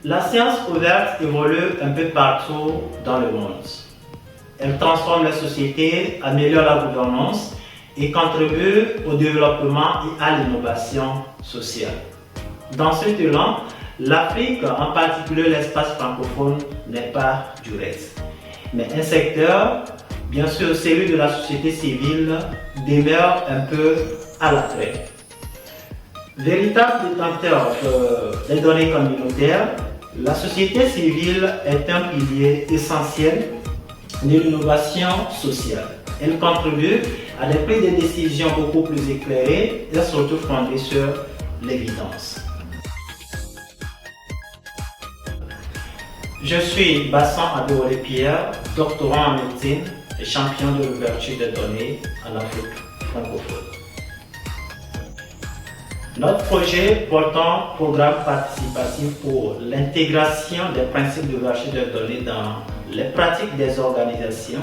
La science ouverte évolue un peu partout dans le monde. Elle transforme la société, améliore la gouvernance et contribue au développement et à l'innovation sociale. Dans ce élan, l'Afrique, en particulier l'espace francophone, n'est pas du reste. Mais un secteur, bien sûr celui de la société civile, demeure un peu à la traîne. Véritable détenteur des données communautaires, la société civile est un pilier essentiel de l'innovation sociale. Elle contribue à des prises de décisions beaucoup plus éclairées et surtout fondées sur l'évidence. Je suis Bassan Adewale-Pierre, doctorant en médecine et champion de l'ouverture des données en Afrique francophone. Notre projet portant programme participatif pour l'intégration des principes d'ouverture des données dans les pratiques des organisations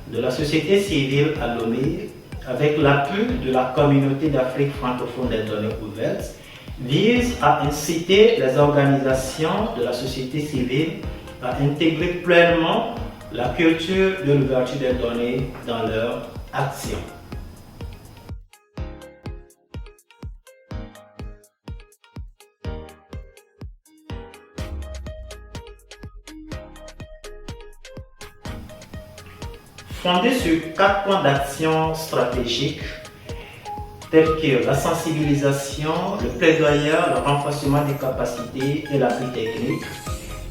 de la société civile à Lomé, avec l'appui de la communauté d'Afrique francophone des données ouvertes, vise à inciter les organisations de la société civile à intégrer pleinement la culture de l'ouverture des données dans leur action. Fondé sur 4 points d'action stratégiques tels que la sensibilisation, le plaidoyer, le renforcement des capacités et l'appui technique,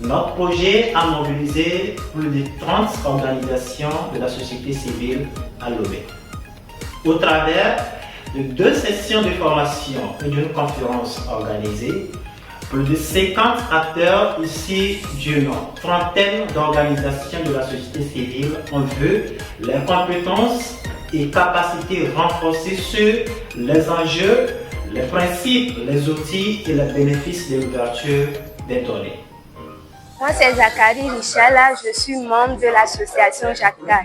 notre projet a mobilisé plus de 30 organisations de la société civile à Lomé. Au travers de 2 sessions de formation et d'une conférence organisée, plus de 50 acteurs issus d'une trentaine d'organisations de la société civile ont vu les compétences et capacités renforcées sur les enjeux, les principes, les outils et les bénéfices de l'ouverture des données. Moi, c'est Zachary Richala, je suis membre de l'association Jacta.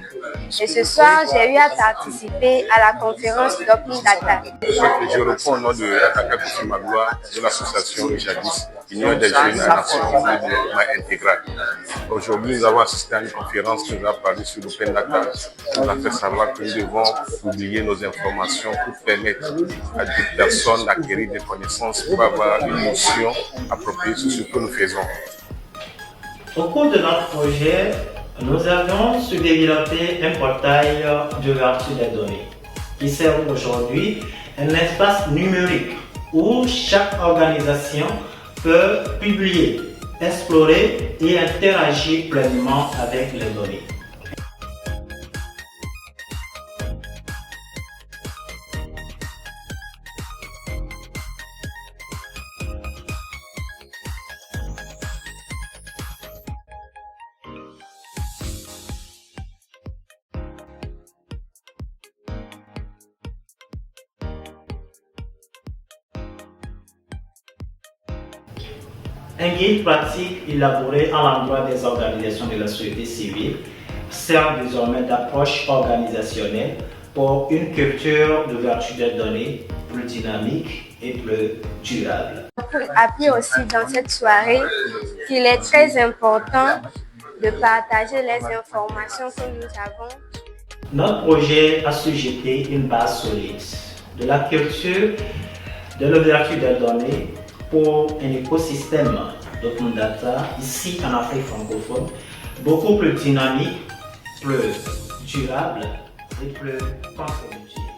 Et ce soir, j'ai eu à participer à la conférence d'Open Data. Je reprends au nom de Akaka Koussimagua de l'association Jadis, Union des jeunes nations pour le développement intégral. Aujourd'hui, nous avons assisté à une conférence qui nous a parlé sur l'Open Data. On nous a fait savoir que nous devons publier nos informations pour permettre à des personnes d'acquérir des connaissances pour avoir une notion appropriée sur ce que nous faisons. Au cours de notre projet, nous avons su développer un portail d'ouverture des données qui sert aujourd'hui un espace numérique où chaque organisation peut publier, explorer et interagir pleinement avec les données. Un guide pratique élaboré à l'endroit des organisations de la société civile sert désormais d'approche organisationnelle pour une culture d'ouverture des données plus dynamique et plus durable. Pour appuyer aussi dans cette soirée qu'il est très important de partager les informations que nous avons. Notre projet a su jeter une base solide de la culture de l'ouverture des données pour un écosystème d'open data ici en Afrique francophone beaucoup plus dynamique, plus durable et plus contributif.